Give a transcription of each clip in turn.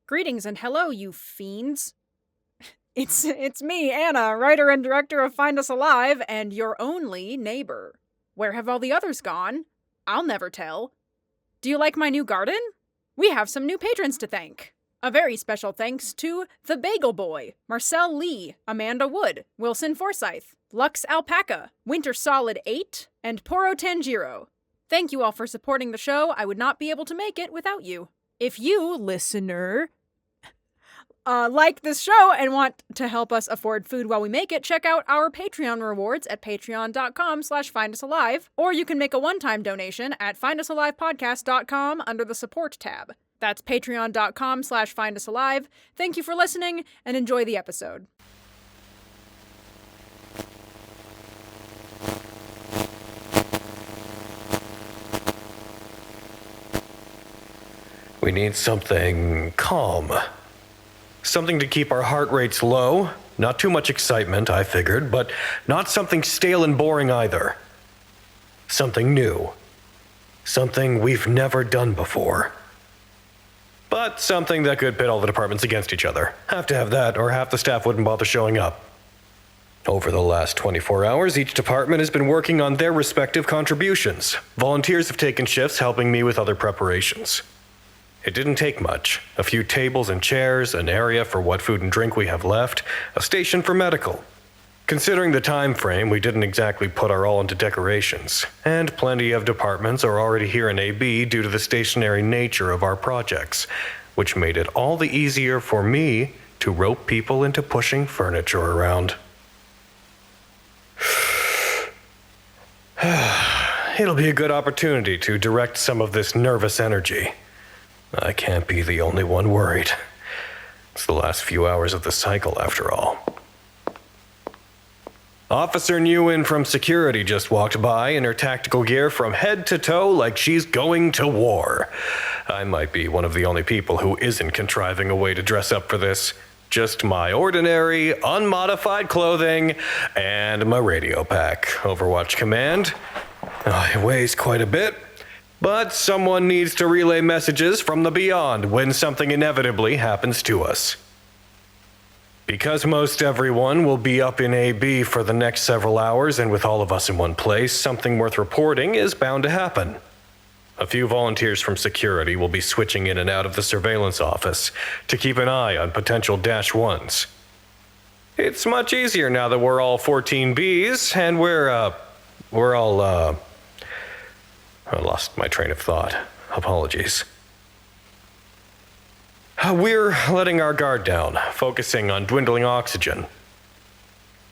Greetings and hello, you fiends. It's me, Anna, writer and director of Find Us Alive, and your only neighbor. Where have all the others gone? I'll never tell. Do you like my new garden? We have some new patrons to thank. A very special thanks to The Bagel Boy, Marcel Lee, Amanda Wood, Wilson Forsyth, Lux Alpaca, Winter Solid 8, and Poro Tanjiro. Thank you all for supporting the show. I would not be able to make it without you. If you, listener, like this show and want to help us afford food while we make it, check out our Patreon rewards at patreon.com/findusalive, or you can make a one-time donation at findusalivepodcast.com under the support tab. That's patreon.com/findusalive. Thank you for listening and enjoy the episode. We need something calm. Something to keep our heart rates low. Not too much excitement, I figured, but not something stale and boring either. Something new. Something we've never done before. But something that could pit all the departments against each other. Have to have that, or half the staff wouldn't bother showing up. Over the last 24 hours, each department has been working on their respective contributions. Volunteers have taken shifts helping me with other preparations. It didn't take much. A few tables and chairs, an area for what food and drink we have left, a station for medical. Considering the time frame, we didn't exactly put our all into decorations, and plenty of departments are already here in AB due to the stationary nature of our projects, which made it all the easier for me to rope people into pushing furniture around. It'll be a good opportunity to direct some of this nervous energy. I can't be the only one worried. It's the last few hours of the cycle, after all. Officer Nguyen from security just walked by in her tactical gear from head to toe like she's going to war. I might be one of the only people who isn't contriving a way to dress up for this. Just my ordinary, unmodified clothing and my radio pack. Overwatch Command. It weighs quite a bit. But someone needs to relay messages from the beyond when something inevitably happens to us. Because most everyone will be up in AB for the next several hours, and with all of us in one place, something worth reporting is bound to happen. A few volunteers from security will be switching in and out of the surveillance office to keep an eye on potential -1s. It's much easier now that we're all 14Bs, and we're all, I lost my train of thought. Apologies. We're letting our guard down, focusing on dwindling oxygen.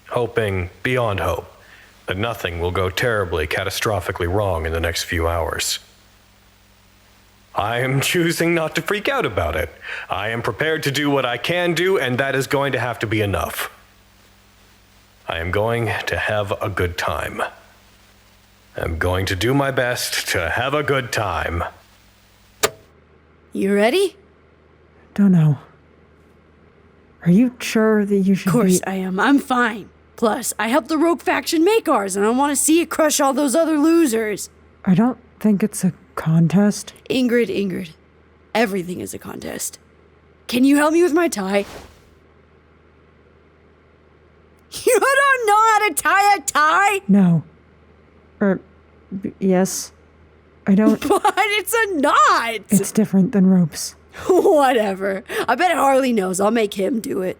Hoping, beyond hope, that nothing will go terribly, catastrophically wrong in the next few hours. I am choosing not to freak out about it. I am prepared to do what I can do, and that is going to have to be enough. I am going to have a good time. I'm going to do my best to have a good time. You ready? Don't know. Are you sure that you should Of course I am. I'm fine. Plus, I helped the Rogue faction make ours, and I want to see it crush all those other losers. I don't think it's a contest. Ingrid. Everything is a contest. Can you help me with my tie? You don't know how to tie a tie? No. Yes. I don't... But it's a knot! It's different than ropes. Whatever. I bet Harley knows. I'll make him do it.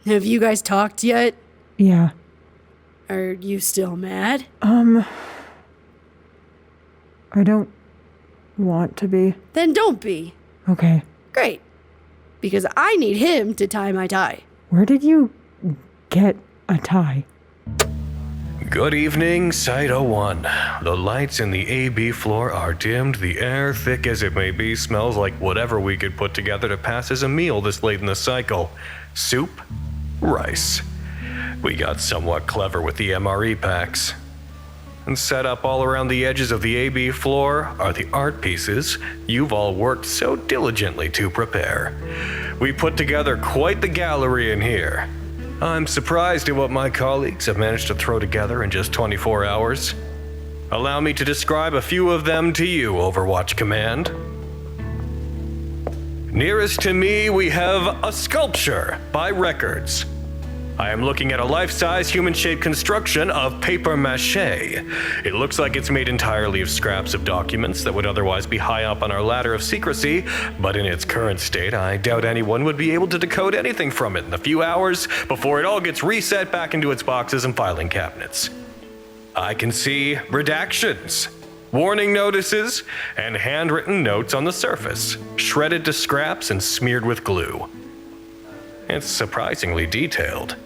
Have you guys talked yet? Yeah. Are you still mad? I don't want to be. Then don't be. Okay. Great. Because I need him to tie my tie. Where did you get a tie? Good evening, Site 01. The lights in the AB floor are dimmed. The air, thick as it may be, smells like whatever we could put together to pass as a meal this late in the cycle. Soup, rice. We got somewhat clever with the MRE packs. And set up all around the edges of the AB floor are the art pieces you've all worked so diligently to prepare. We put together quite the gallery in here. I'm surprised at what my colleagues have managed to throw together in just 24 hours. Allow me to describe a few of them to you, Overwatch Command. Nearest to me, we have a sculpture by Records. I am looking at a life-size human-shaped construction of paper mache. It looks like it's made entirely of scraps of documents that would otherwise be high up on our ladder of secrecy, but in its current state, I doubt anyone would be able to decode anything from it in a few hours before it all gets reset back into its boxes and filing cabinets. I can see redactions, warning notices, and handwritten notes on the surface, shredded to scraps and smeared with glue. It's surprisingly detailed.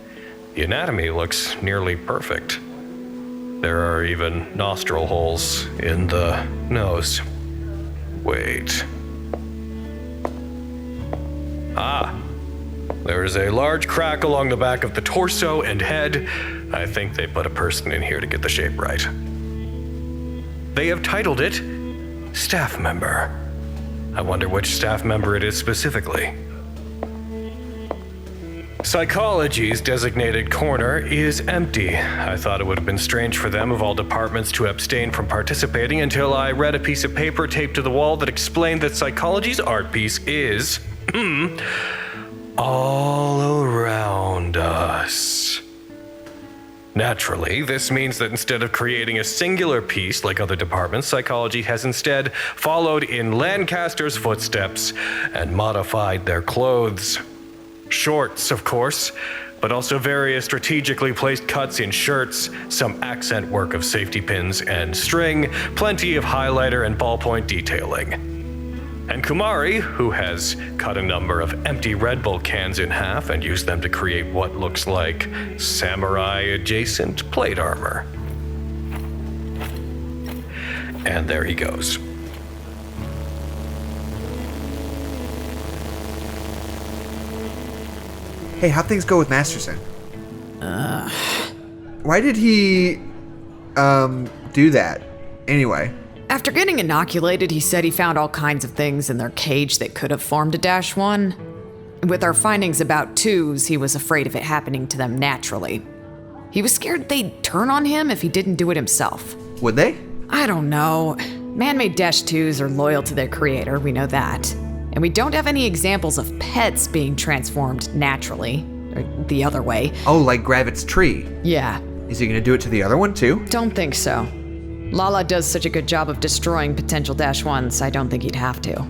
The anatomy looks nearly perfect. There are even nostril holes in the nose. Wait. There's a large crack along the back of the torso and head. I think they put a person in here to get the shape right. They have titled it Staff Member. I wonder which staff member it is specifically. Psychology's designated corner is empty. I thought it would have been strange for them of all departments to abstain from participating until I read a piece of paper taped to the wall that explained that psychology's art piece is all around us. Naturally, this means that instead of creating a singular piece like other departments, psychology has instead followed in Lancaster's footsteps and modified their clothes. Shorts, of course, but also various strategically placed cuts in shirts, some accent work of safety pins and string, plenty of highlighter and ballpoint detailing. And Kumari, who has cut a number of empty Red Bull cans in half and used them to create what looks like samurai-adjacent plate armor. And there he goes. Hey, how'd things go with Masterson? Why did he, do that? Anyway. After getting inoculated, he said he found all kinds of things in their cage that could have formed a -1. With our findings about 2s, he was afraid of it happening to them naturally. He was scared they'd turn on him if he didn't do it himself. Would they? I don't know. Man-made -2s are loyal to their creator, we know that. And we don't have any examples of pets being transformed naturally, or the other way. Oh, like Gravit's tree. Yeah. Is he gonna do it to the other one too? Don't think so. Lala does such a good job of destroying potential -1s, I don't think he'd have to.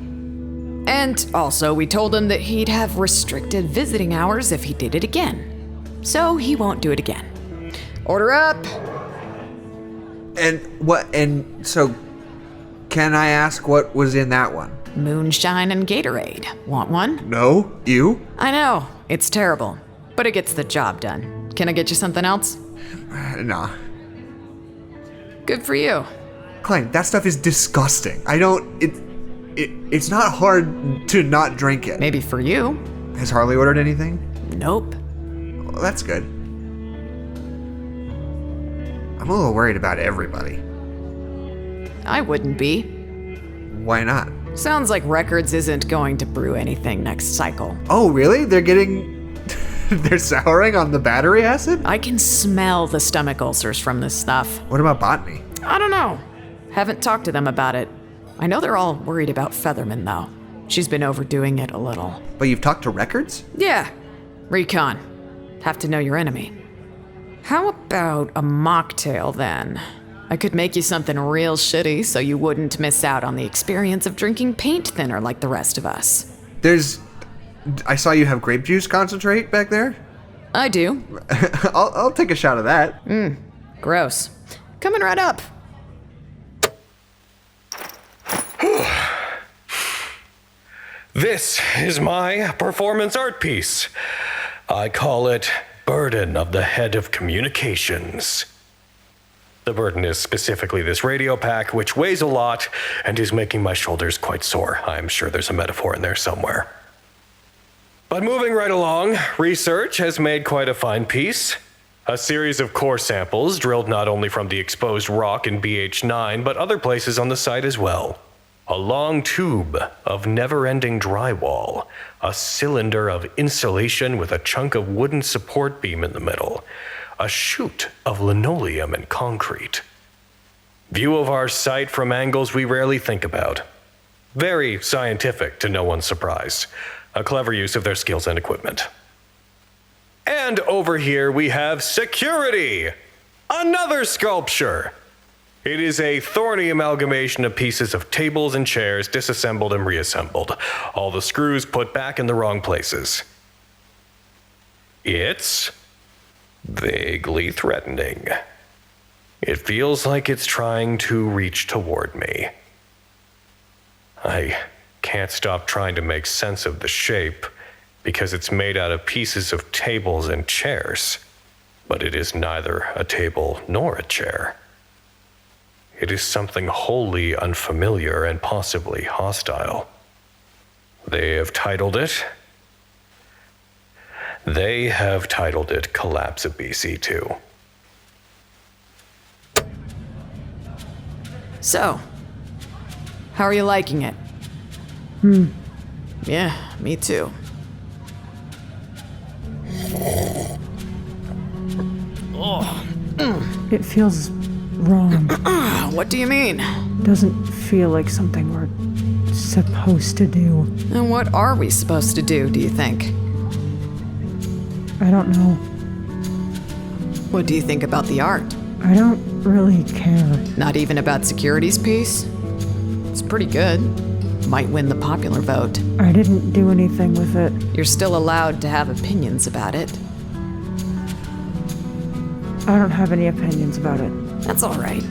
And also, we told him that he'd have restricted visiting hours if he did it again. So he won't do it again. Order up! And so, can I ask what was in that one? Moonshine and Gatorade. Want one? No? You? I know, it's terrible, but it gets the job done. Can I get you something else? Nah. Good for you. Klein, that stuff is disgusting. It's not hard to not drink it. Maybe for you. Has Harley ordered anything? Nope. Well, that's good. I'm a little worried about everybody. I wouldn't be. Why not? Sounds like Records isn't going to brew anything next cycle. Oh, really? They're souring on the battery acid? I can smell the stomach ulcers from this stuff. What about botany? I don't know. Haven't talked to them about it. I know they're all worried about Featherman, though. She's been overdoing it a little. But you've talked to Records? Yeah. Recon. Have to know your enemy. How about a mocktail, then? I could make you something real shitty so you wouldn't miss out on the experience of drinking paint thinner like the rest of us. I saw you have grape juice concentrate back there? I do. I'll take a shot of that. Gross. Coming right up. This is my performance art piece. I call it Burden of the Head of Communications. The burden is specifically this radio pack, which weighs a lot and is making my shoulders quite sore. I'm sure there's a metaphor in there somewhere. But moving right along, research has made quite a fine piece. A series of core samples drilled not only from the exposed rock in BH9, but other places on the site as well. A long tube of never-ending drywall, a cylinder of insulation with a chunk of wooden support beam in the middle, a chute of linoleum and concrete. View of our site from angles we rarely think about. Very scientific to no one's surprise. A clever use of their skills and equipment. And over here we have security! Another sculpture! It is a thorny amalgamation of pieces of tables and chairs disassembled and reassembled. All the screws put back in the wrong places. It's vaguely threatening. It feels like it's trying to reach toward me. I can't stop trying to make sense of the shape because it's made out of pieces of tables and chairs. But it is neither a table nor a chair. It is something wholly unfamiliar and possibly hostile. They have titled it Collapse of BC2. So, how are you liking it? Yeah, me too. It feels wrong. What do you mean? Doesn't feel like something we're supposed to do. And what are we supposed to do you think? I don't know. What do you think about the art? I don't really care. Not even about security's piece? It's pretty good. Might win the popular vote. I didn't do anything with it. You're still allowed to have opinions about it. I don't have any opinions about it. That's all right.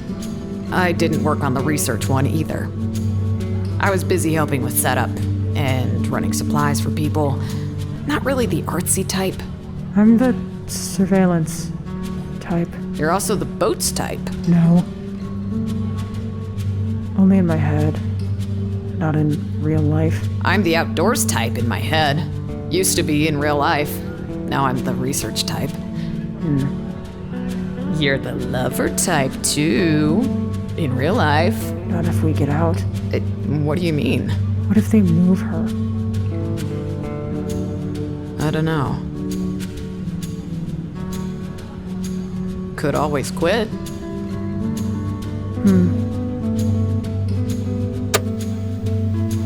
I didn't work on the research one either. I was busy helping with setup and running supplies for people. Not really the artsy type. I'm the surveillance type. You're also the boats type. No. Only in my head. Not in real life. I'm the outdoors type in my head. Used to be in real life. Now I'm the research type. You're the lover type too. In real life. Not if we get out. What do you mean? What if they move her? I don't know. Could always quit.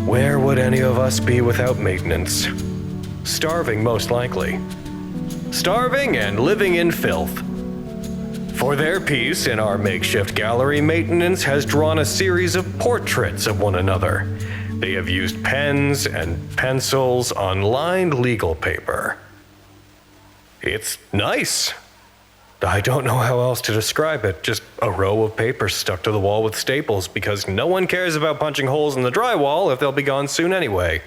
Where would any of us be without maintenance? Starving, most likely. Starving and living in filth. For their piece in our makeshift gallery, maintenance has drawn a series of portraits of one another. They have used pens and pencils on lined legal paper. It's nice. I don't know how else to describe it. Just a row of papers stuck to the wall with staples because no one cares about punching holes in the drywall if they'll be gone soon anyway.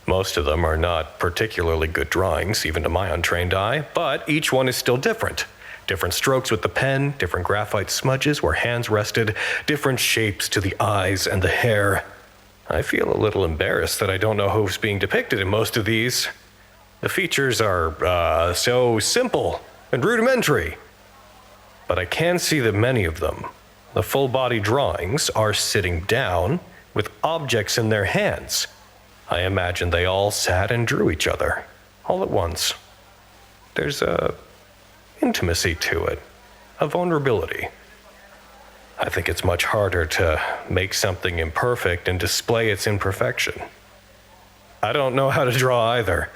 Most of them are not particularly good drawings, even to my untrained eye, but each one is still different. Different strokes with the pen, different graphite smudges where hands rested, different shapes to the eyes and the hair. I feel a little embarrassed that I don't know who's being depicted in most of these. The features are, so simple and rudimentary. But I can see that many of them, the full-body drawings, are sitting down with objects in their hands. I imagine they all sat and drew each other, all at once. There's a intimacy to it, a vulnerability. I think it's much harder to make something imperfect and display its imperfection. I don't know how to draw either,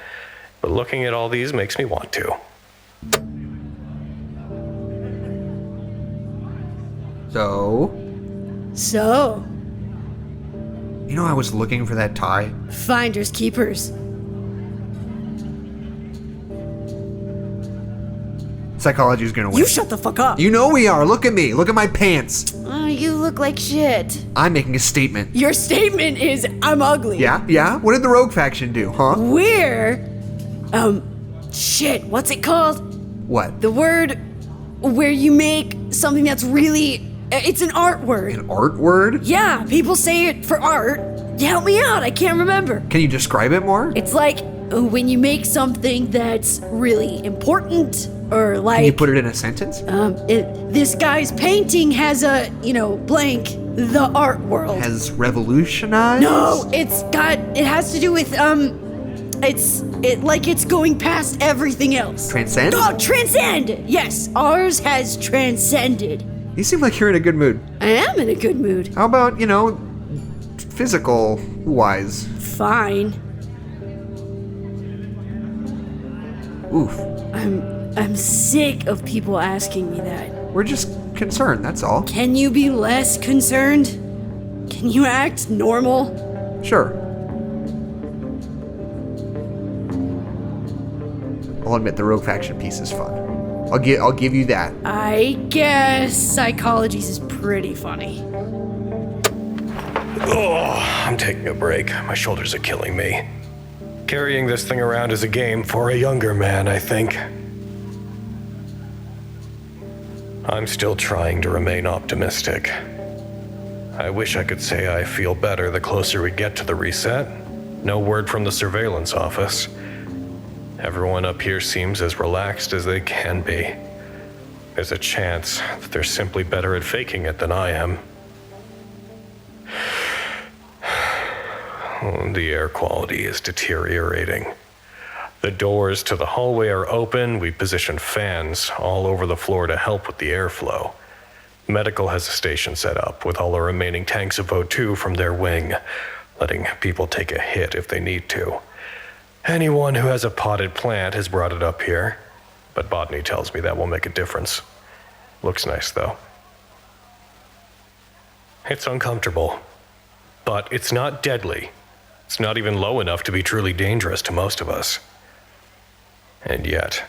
but looking at all these makes me want to. So, You know, I was looking for that tie. finders keepers. Psychology's gonna win. You shut the fuck up. You know we are. Look at me. Look at my pants. You look like shit. I'm making a statement. Your statement is, I'm ugly. Yeah? What did the Rogue faction do, huh? We're, shit, what's it called? What? The word where you make something that's really, it's an art word. An art word? Yeah, people say it for art. Help me out, I can't remember. Can you describe it more? It's like when you make something that's really important, or like... Can you put it in a sentence? This guy's painting has a, blank, the art world. Has revolutionized? No, it has to do with, it's going past everything else. Transcend? Oh, transcend! Yes, ours has transcended. You seem like you're in a good mood. I am in a good mood. How about, physical-wise? Fine. Oof. I'm sick of people asking me that. We're just concerned, that's all. Can you be less concerned? Can you act normal? Sure. I'll admit the rogue faction piece is fun. I'll give you that. I guess psychology's is pretty funny. Oh, I'm taking a break. My shoulders are killing me. Carrying this thing around is a game for a younger man, I think. I'm still trying to remain optimistic. I wish I could say I feel better the closer we get to the reset. No word from the surveillance office. Everyone up here seems as relaxed as they can be. There's a chance that they're simply better at faking it than I am. The air quality is deteriorating. The doors to the hallway are open. We position fans all over the floor to help with the airflow. Medical has a station set up with all the remaining tanks of O2 from their wing, letting people take a hit if they need to. Anyone who has a potted plant has brought it up here, but botany tells me that won't make a difference. Looks nice, though. It's uncomfortable, but it's not deadly. It's not even low enough to be truly dangerous to most of us. And yet,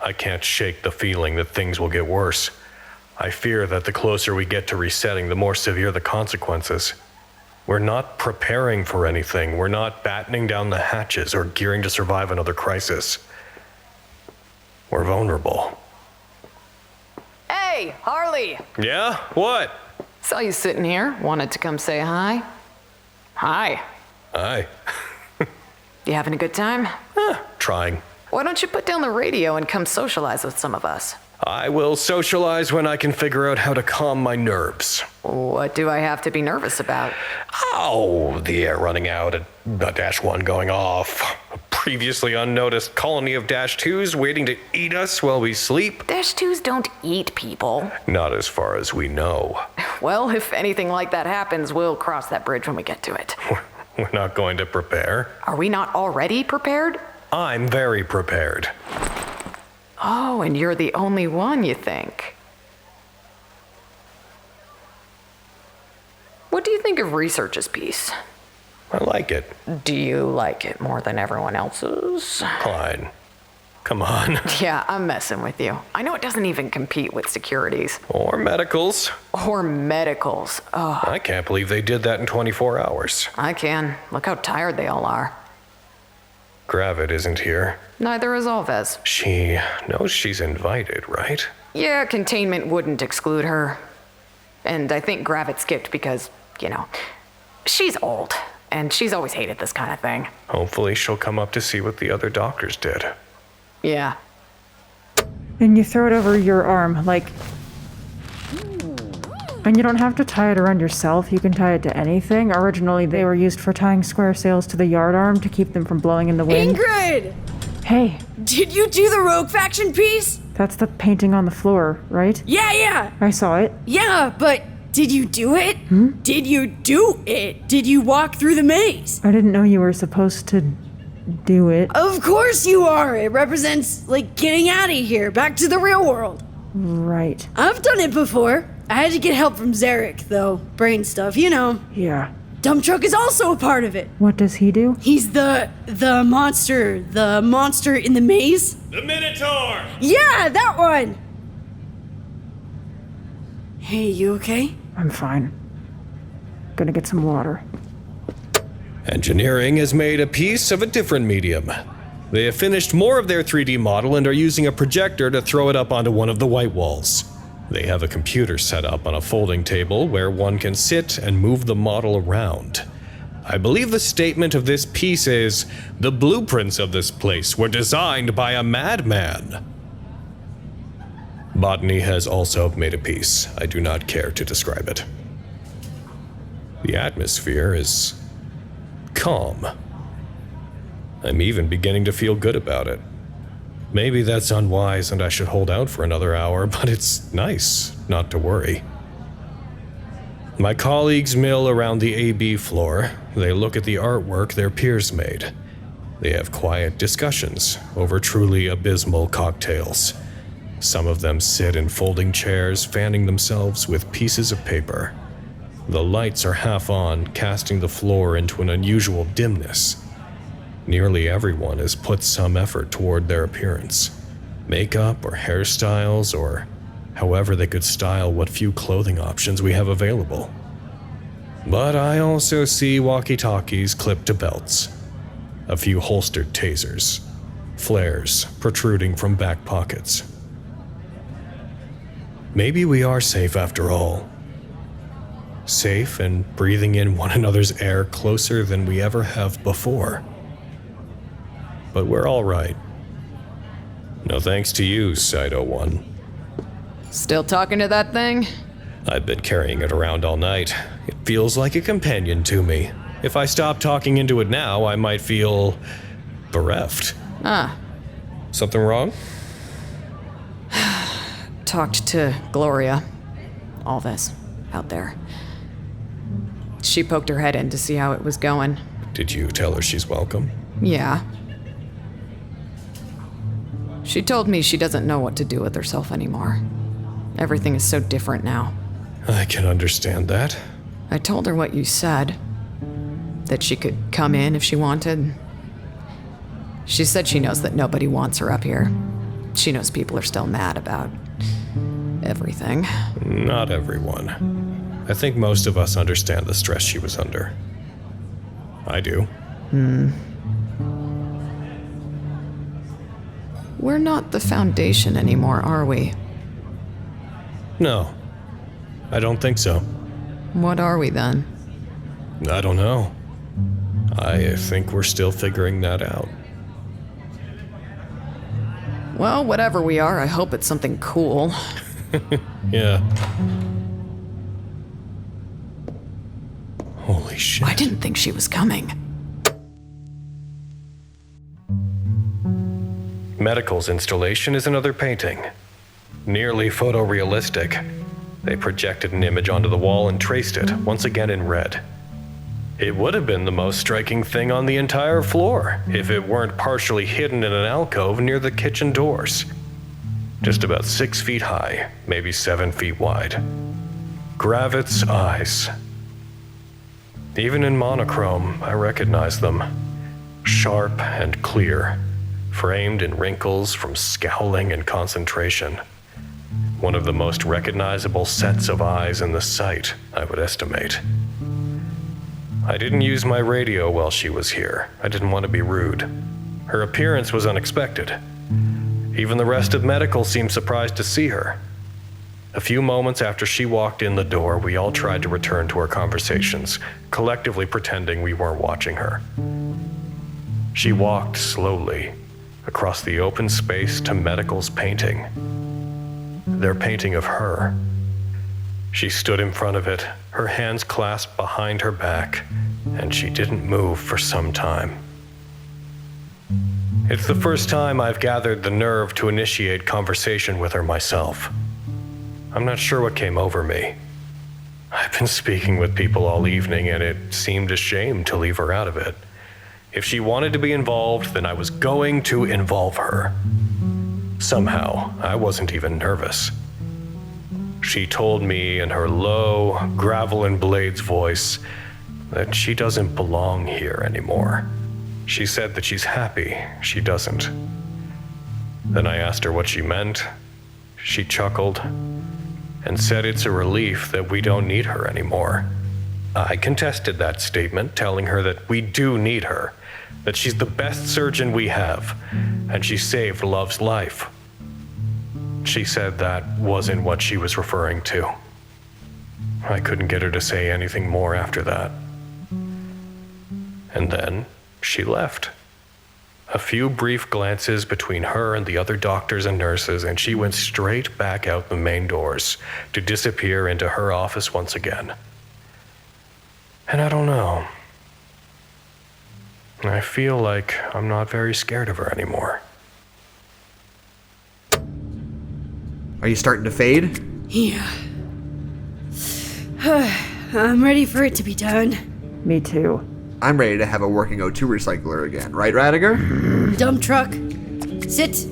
I can't shake the feeling that things will get worse. I fear that the closer we get to resetting, the more severe the consequences. We're not preparing for anything. We're not battening down the hatches or gearing to survive another crisis. We're vulnerable. Hey, Harley! Yeah? What? Saw you sitting here. Wanted to come say hi. Hi. Hi. You having a good time? Trying. Why don't you put down the radio and come socialize with some of us? I will socialize when I can figure out how to calm my nerves. What do I have to be nervous about? Oh, the air running out, a -1 going off, a previously unnoticed colony of -2s waiting to eat us while we sleep. -2s don't eat people. Not as far as we know. Well, if anything like that happens, we'll cross that bridge when we get to it. We're not going to prepare. Are we not already prepared? I'm very prepared. Oh, and you're the only one, you think? What do you think of Research's piece? I like it. Do you like it more than everyone else's? Klein, come on. Yeah, I'm messing with you. I know it doesn't even compete with securities. Or medicals. Or medicals. Oh, I can't believe they did that in 24 hours. I can. Look how tired they all are. Gravitt isn't here. Neither is Alves. She knows she's invited, right? Yeah, containment wouldn't exclude her. And I think Gravitt skipped because, she's old. And she's always hated this kind of thing. Hopefully she'll come up to see what the other doctors did. Yeah. And you throw it over your arm, like... And you don't have to tie it around yourself, you can tie it to anything. Originally, they were used for tying square sails to the yard arm to keep them from blowing in the wind. Ingrid! Hey, Did you do the rogue faction piece? that's the painting on the floor, right? Yeah. I saw it. Yeah, but did you do it? Did you do it? Did you walk through the maze? I didn't know you were supposed to do it. Of course you are. It represents, getting out of here, back to the real world. Right. I've done it before. I had to get help from Zarek, though. Brain stuff, Yeah. Dump truck is also a part of it. What does he do? He's the monster in the maze. The Minotaur! Yeah, that one! Hey, you okay? I'm fine. Gonna get some water. Engineering has made a piece of a different medium. They have finished more of their 3D model and are using a projector to throw it up onto one of the white walls. They have a computer set up on a folding table where one can sit and move the model around. I believe the statement of this piece is, "The blueprints of this place were designed by a madman." Botany has also made a piece. I do not care to describe it. The atmosphere is calm. I'm even beginning to feel good about it. Maybe that's unwise and I should hold out for another hour, but it's nice not to worry. My colleagues mill around the AB floor. They look at the artwork their peers made. They have quiet discussions over truly abysmal cocktails. Some of them sit in folding chairs, fanning themselves with pieces of paper. The lights are half on, casting the floor into an unusual dimness. Nearly everyone has put some effort toward their appearance. Makeup or hairstyles, or however they could style what few clothing options we have available. But I also see walkie-talkies clipped to belts, a few holstered tasers, flares protruding from back pockets. Maybe we are safe after all. Safe and breathing in one another's air closer than we ever have before. But we're all right. No thanks to you, Side-01. Still talking to that thing? I've been carrying it around all night. It feels like a companion to me. If I stop talking into it now, I might feel bereft. Ah. Something wrong? Talked to Gloria. All this. Out there. She poked her head in to see how it was going. Did you tell her she's welcome? Yeah. She told me she doesn't know what to do with herself anymore. Everything is so different now. I can understand that. I told her what you said. That she could come in if she wanted. She said she knows that nobody wants her up here. She knows people are still mad about everything. Not everyone. I think most of us understand the stress she was under. I do. We're not the Foundation anymore, are we? No, I don't think so. What are we then? I don't know. I think we're still figuring that out. Well, whatever we are, I hope it's something cool. Yeah. Holy shit. I didn't think she was coming. Medical's installation is another painting. Nearly photorealistic. They projected an image onto the wall and traced it, once again in red. It would have been the most striking thing on the entire floor, if it weren't partially hidden in an alcove near the kitchen doors. Just about 6 feet high, maybe 7 feet wide. Gravit's eyes. Even in monochrome, I recognize them. Sharp and clear, framed in wrinkles from scowling and concentration. One of the most recognizable sets of eyes in the site, I would estimate. I didn't use my radio while she was here. I didn't want to be rude. Her appearance was unexpected. Even the rest of medical seemed surprised to see her. A few moments after she walked in the door, we all tried to return to our conversations, collectively pretending we weren't watching her. She walked slowly across the open space to medical's painting. Their painting of her. She stood in front of it, her hands clasped behind her back, and she didn't move for some time. It's the first time I've gathered the nerve to initiate conversation with her myself. I'm not sure what came over me. I've been speaking with people all evening, and it seemed a shame to leave her out of it. If she wanted to be involved, then I was going to involve her. Somehow, I wasn't even nervous. She told me in her low, gravel and blades voice that she doesn't belong here anymore. She said that she's happy she doesn't. Then I asked her what she meant. She chuckled and said it's a relief that we don't need her anymore. I contested that statement, telling her that we do need her, that she's the best surgeon we have, and she saved Love's life. She said that wasn't what she was referring to. I couldn't get her to say anything more after that. And then she left. A few brief glances between her and the other doctors and nurses, and she went straight back out the main doors to disappear into her office once again. And I don't know. I feel like I'm not very scared of her anymore. Are you starting to fade? Yeah. I'm ready for it to be done. Me too. I'm ready to have a working O2 recycler again, right, Raddagher? Dump truck. Sit.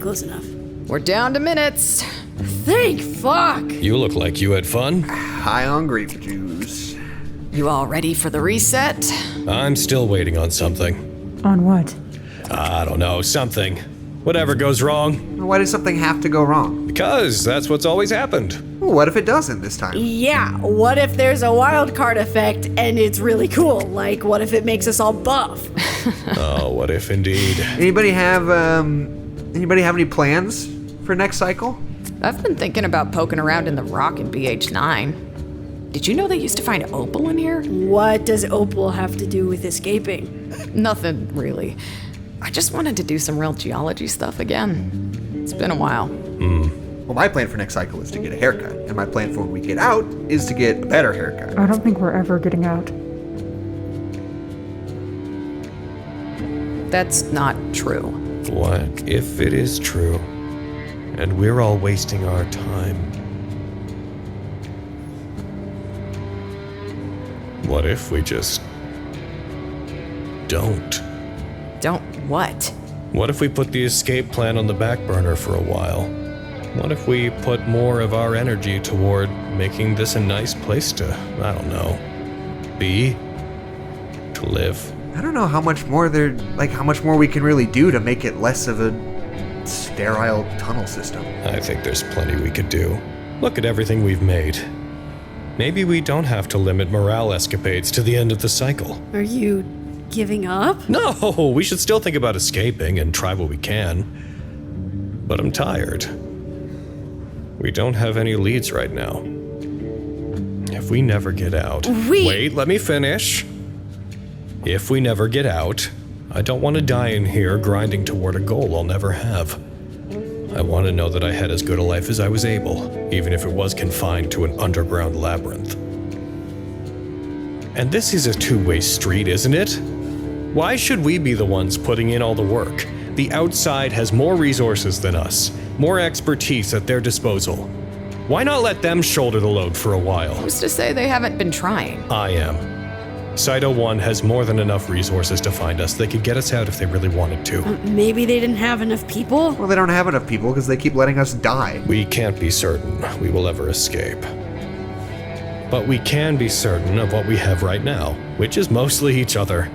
Close enough. We're down to minutes. Thank fuck! You look like you had fun. High on grape juice. You all ready for the reset? I'm still waiting on something. On what? I don't know, something. Whatever goes wrong. Why does something have to go wrong? Because that's what's always happened. Well, what if it doesn't this time? Yeah, what if there's a wild card effect and it's really cool? Like, what if it makes us all buff? Oh, what if indeed? Anybody have any plans for next cycle? I've been thinking about poking around in the rock in BH9. Did you know they used to find opal in here? What does opal have to do with escaping? Nothing, really. I just wanted to do some real geology stuff again. It's been a while. Well, my plan for next cycle is to get a haircut, and my plan for when we get out is to get a better haircut. I don't think we're ever getting out. That's not true. What if it is true? And we're all wasting our time? What if we just don't? Don't what? What if we put the escape plan on the back burner for a while? What if we put more of our energy toward making this a nice place to, I don't know, be? To live? I don't know how much more how much more we can really do to make it less of a sterile tunnel system. I think there's plenty we could do. Look at everything we've made. Maybe we don't have to limit morale escapades to the end of the cycle. Are you giving up? No, we should still think about escaping and try what we can. But I'm tired. We don't have any leads right now. If we never get out... Wait, let me finish. If we never get out, I don't want to die in here grinding toward a goal I'll never have. I want to know that I had as good a life as I was able, even if it was confined to an underground labyrinth. And this is a two-way street, isn't it? Why should we be the ones putting in all the work? The outside has more resources than us, more expertise at their disposal. Why not let them shoulder the load for a while? Who's to say they haven't been trying? I am. Cyto 1 has more than enough resources to find us. They could get us out if they really wanted to. Maybe they didn't have enough people? Well, they don't have enough people because they keep letting us die. We can't be certain we will ever escape. But we can be certain of what we have right now, which is mostly each other.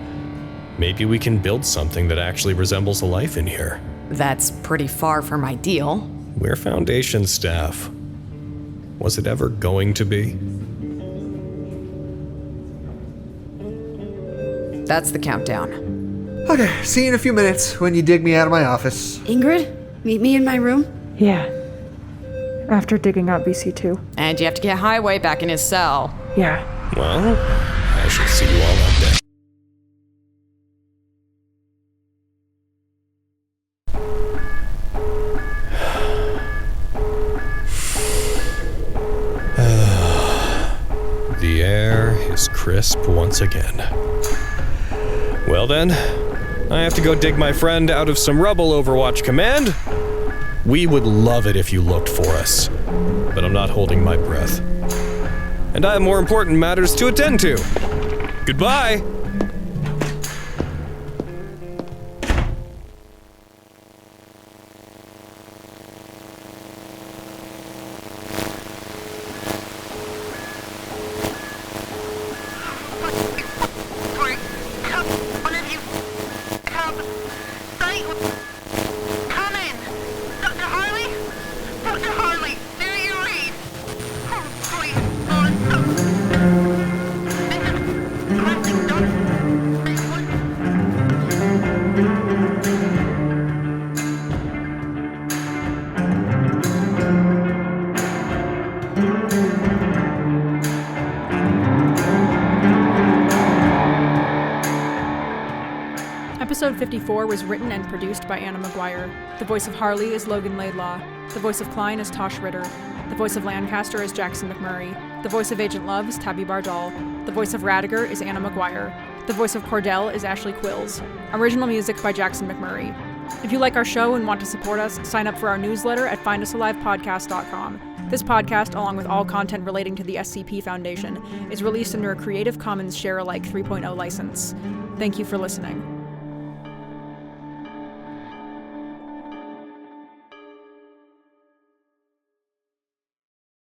Maybe we can build something that actually resembles a life in here. That's pretty far from ideal. We're Foundation staff. Was it ever going to be? That's the countdown. Okay, see you in a few minutes when you dig me out of my office. Ingrid, meet me in my room. Yeah. After digging out BC2. And you have to get Highway back in his cell. Yeah. Well, I shall see you all up there. The air is crisp once again. Well then, I have to go dig my friend out of some rubble, Overwatch Command. We would love it if you looked for us, but I'm not holding my breath. And I have more important matters to attend to. Goodbye! Episode 54 was written and produced by Anna Maguire. The voice of Harley is Logan Laidlaw. The voice of Klein is Taschia Ritter. The voice of Lancaster is Jackson McMurray. The voice of Agent Love is Tabi Bardall. The voice of Raddagher is Anna Maguire. The voice of Cordell is Ashley Quills. Original music by Jackson McMurray. If you like our show and want to support us, sign up for our newsletter at findusalivepodcast.com. This podcast, along with all content relating to the SCP Foundation, is released under a Creative Commons Share-alike 3.0 license. Thank you for listening.